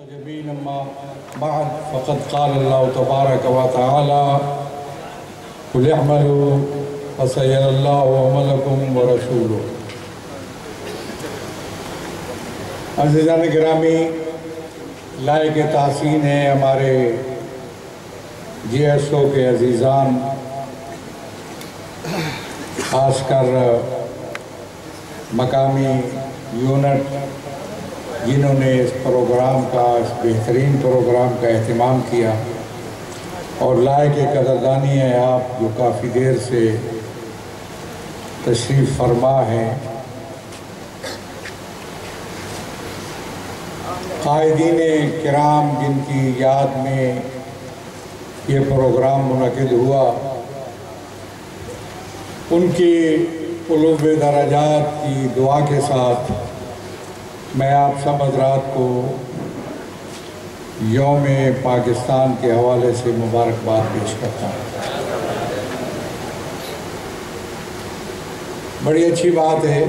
المعتجبين أما بعد فقد قال الله تبارك وتعالى قل اعملوا فسيرى الله عملكم ورسوله. عزیزان گرامی، لائق تحسین ہے ہمارے جی ایس او کے عزیزان، خاص کر مقامی یونٹ جنہوں نے اس پروگرام کا، اس بہترین پروگرام کا اہتمام کیا، اور لائق قدردانی ہے آپ جو کافی دیر سے تشریف فرما ہیں۔ قائدین کرام جن کی یاد میں یہ پروگرام منعقد ہوا، ان کی قلوب درجات کی دعا کے ساتھ میں آپ سب حضرات کو یوم پاکستان کے حوالے سے مبارکباد پیش کرتا ہوں۔ بڑی اچھی بات ہے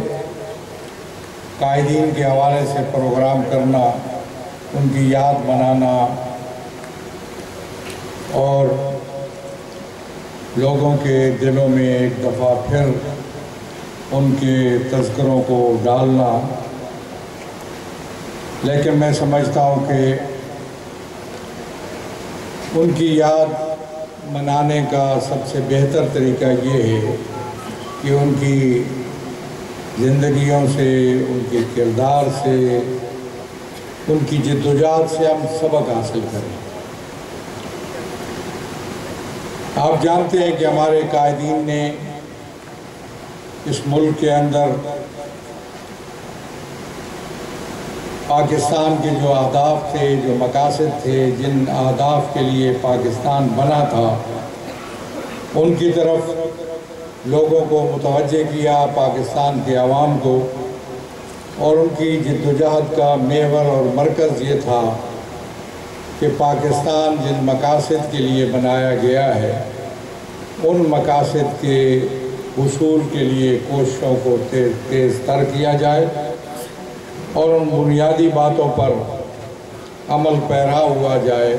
قائدین کے حوالے سے پروگرام کرنا، ان کی یاد منانا اور لوگوں کے دلوں میں ایک دفعہ پھر ان کے تذکروں کو ڈالنا۔ لیکن میں سمجھتا ہوں کہ ان کی یاد منانے کا سب سے بہتر طریقہ یہ ہے کہ ان کی زندگیوں سے، ان کے کردار سے، ان کی جدوجہد سے ہم سبق حاصل کریں۔ آپ جانتے ہیں کہ ہمارے قائدین نے اس ملک کے اندر پاکستان کے جو اہداف تھے، جو مقاصد تھے، جن اہداف کے لیے پاکستان بنا تھا، ان کی طرف لوگوں کو متوجہ کیا، پاکستان کے عوام کو، اور ان کی جدوجہد کا محور اور مرکز یہ تھا کہ پاکستان جن مقاصد کے لیے بنایا گیا ہے، ان مقاصد کے حصول کے لیے کوششوں کو تیز تر کیا جائے اور ان بنیادی باتوں پر عمل پیرا ہوا جائے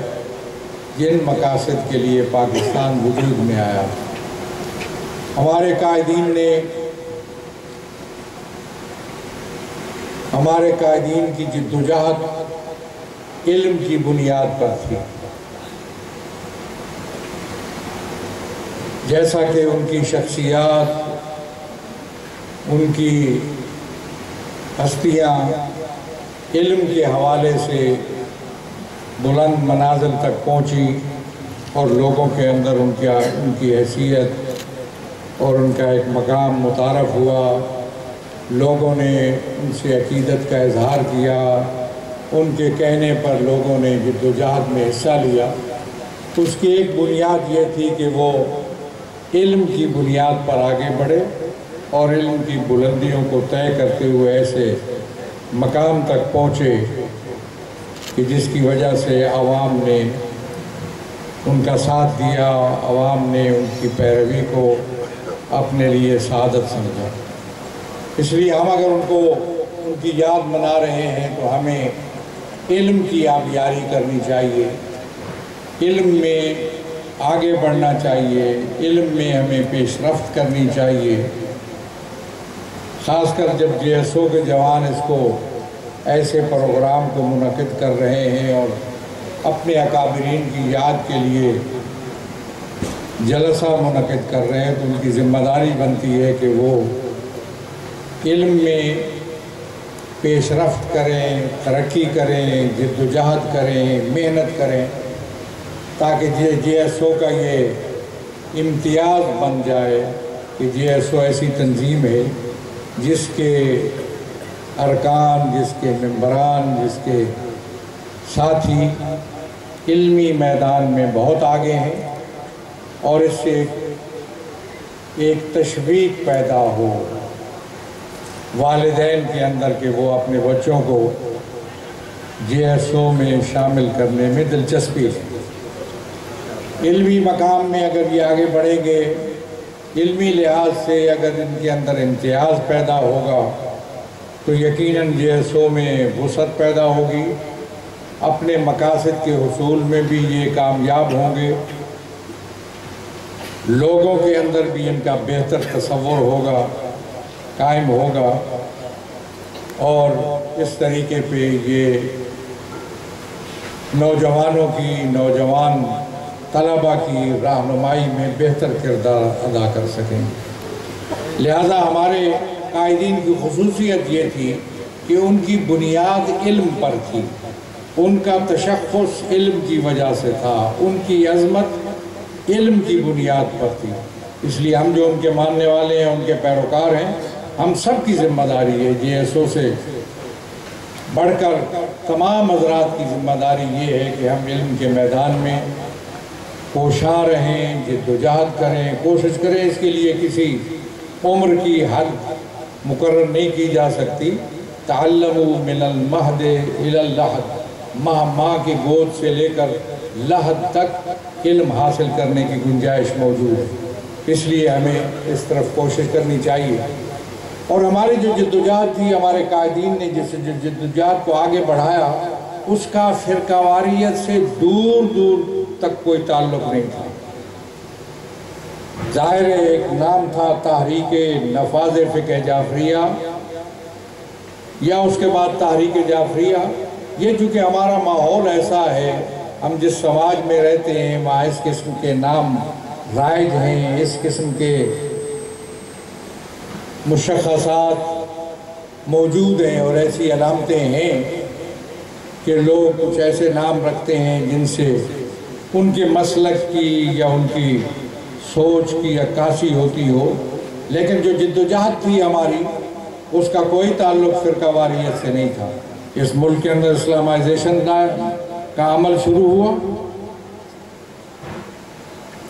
جن مقاصد کے لیے پاکستان وجود میں آیا۔ ہمارے قائدین کی جدوجہد علم کی بنیاد پر تھی، جیسا کہ ان کی شخصیات، ان کی ہستیاں علم کے حوالے سے بلند منازل تک پہنچی اور لوگوں کے اندر ان کی حیثیت اور ان کا ایک مقام متعارف ہوا، لوگوں نے ان سے عقیدت کا اظہار کیا، ان کے کہنے پر لوگوں نے جدوجہد میں حصہ لیا۔ تو اس کی ایک بنیاد یہ تھی کہ وہ علم کی بنیاد پر آگے بڑھے اور علم کی بلندیوں کو طے کرتے ہوئے ایسے مقام تک پہنچے کہ جس کی وجہ سے عوام نے ان کا ساتھ دیا، عوام نے ان کی پیروی کو اپنے لیے سعادت سمجھا۔ اس لیے ہم اگر ان کی یاد منا رہے ہیں تو ہمیں علم کی آبیاری کرنی چاہیے، علم میں آگے بڑھنا چاہیے، علم میں ہمیں پیش رفت کرنی چاہیے، خاص کر جب جی ایس او کے جوان اس کو ایسے پروگرام کو منعقد کر رہے ہیں اور اپنے اکابرین کی یاد کے لیے جلسہ منعقد کر رہے ہیں، تو ان کی ذمہ داری بنتی ہے کہ وہ علم میں پیش رفت کریں، ترقی کریں، جدوجہد کریں، محنت کریں، تاکہ جی ایس او کا یہ امتیاز بن جائے کہ جی ایس او ایسی تنظیم ہے جس کے ارکان، جس کے ممبران، جس کے ساتھی علمی میدان میں بہت آگے ہیں، اور اس سے ایک تشویق پیدا ہو والدین کے اندر کہ وہ اپنے بچوں کو جی ایس او میں شامل کرنے میں دلچسپی ہے۔ علمی مقام میں اگر یہ آگے بڑھیں گے، علمی لحاظ سے اگر ان کے اندر امتیاز پیدا ہوگا تو یقیناً جی ایس او میں وسعت پیدا ہوگی، اپنے مقاصد کے حصول میں بھی یہ کامیاب ہوں گے، لوگوں کے اندر بھی ان کا بہتر تصور ہوگا، قائم ہوگا، اور اس طریقے پہ یہ نوجوانوں کی، نوجوان طلبہ کی رہنمائی میں بہتر کردار ادا کر سکیں گے۔ لہذا ہمارے قائدین کی خصوصیت یہ تھی کہ ان کی بنیاد علم پر تھی، ان کا تشخص علم کی وجہ سے تھا، ان کی عظمت علم کی بنیاد پر تھی۔ اس لیے ہم جو ان کے ماننے والے ہیں، ان کے پیروکار ہیں، ہم سب کی ذمہ داری ہے، JSO سے بڑھ کر تمام حضرات کی ذمہ داری یہ ہے کہ ہم علم کے میدان میں کوشاں رہیں، جدوجہد کریں، کوشش کریں۔ اس کے لیے کسی عمر کی حد مقرر نہیں کی جا سکتی۔ تعلموا من المہد الی اللحد، ماں کی گود سے لے کر لحد تک علم حاصل کرنے کی گنجائش موجود ہے، اس لیے ہمیں اس طرف کوشش کرنی چاہیے۔ اور ہماری جو جدوجہد تھی، ہمارے قائدین نے جس جدوجہد کو آگے بڑھایا، اس کا فرقہ واریت سے دور دور تک کوئی تعلق نہیں تھا۔ ظاہر ایک نام تھا تحریک نفاذ فقہ جعفریہ، یا اس کے بعد تحریک جعفریہ۔ یہ چونکہ ہمارا ماحول ایسا ہے، ہم جس سماج میں رہتے ہیں وہاں اس قسم کے نام رائج ہیں، اس قسم کے مشخصات موجود ہیں اور ایسی علامتیں ہیں کہ لوگ کچھ ایسے نام رکھتے ہیں جن سے ان کے مسلک کی یا ان کی سوچ کی عکاسی ہوتی ہو، لیکن جو جدوجہد تھی ہماری، اس کا کوئی تعلق فرقہ واریت سے نہیں تھا۔ اس ملک کے اندر اسلامائزیشن کا عمل شروع ہوا،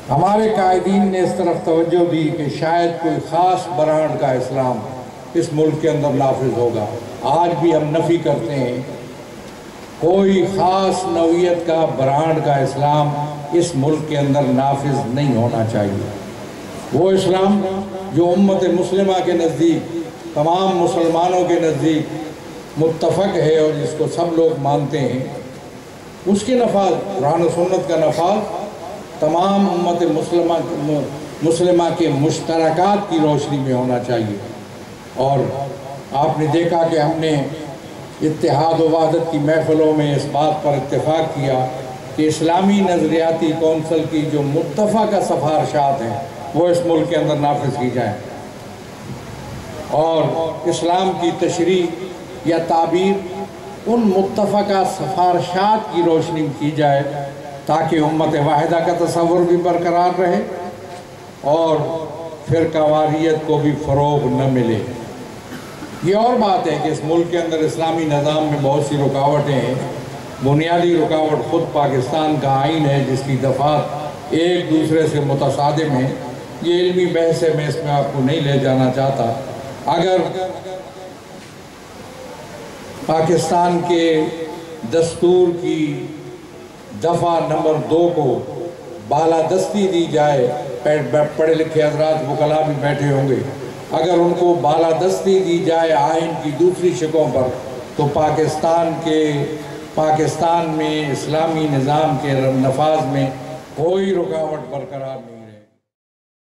ہمارے قائدین نے اس طرف توجہ دی کہ شاید کوئی خاص برانڈ کا اسلام اس ملک کے اندر نافذ ہوگا۔ آج بھی ہم نفی کرتے ہیں، کوئی خاص نوعیت کا برانڈ کا اسلام اس ملک کے اندر نافذ نہیں ہونا چاہیے۔ وہ اسلام جو امت مسلمہ کے نزدیک، تمام مسلمانوں کے نزدیک متفق ہے اور جس کو سب لوگ مانتے ہیں، اس کے نفاذ، قرآن و سنت کا نفاذ تمام امت مسلمہ کے مشترکات کی روشنی میں ہونا چاہیے۔ اور آپ نے دیکھا کہ ہم نے اتحاد و وحدت کی محفلوں میں اس بات پر اتفاق کیا کہ اسلامی نظریاتی کونسل کی جو متفقہ سفارشات ہیں وہ اس ملک کے اندر نافذ کی جائیں، اور اسلام کی تشریح یا تعبیر ان متفقہ سفارشات کی روشنی میں کی جائے تاکہ امت واحدہ کا تصور بھی برقرار رہے اور فرقہ واریت کو بھی فروغ نہ ملے۔ یہ اور بات ہے کہ اس ملک کے اندر اسلامی نظام میں بہت سی رکاوٹیں ہیں۔ بنیادی رکاوٹ خود پاکستان کا آئین ہے جس کی دفعات ایک دوسرے سے متصادم ہیں۔ یہ علمی بحث ہے، میں اس میں آپ کو نہیں لے جانا چاہتا۔ اگر پاکستان کے دستور کی دفعہ نمبر 2 کو بالادستی دی جائے، پڑھے لکھے حضرات وکلاء بھی بیٹھے ہوں گے، اگر ان کو بالادستی دی جائے آئین کی دوسری شقوں پر، تو پاکستان میں اسلامی نظام کے نفاذ میں کوئی رکاوٹ برقرار نہیں۔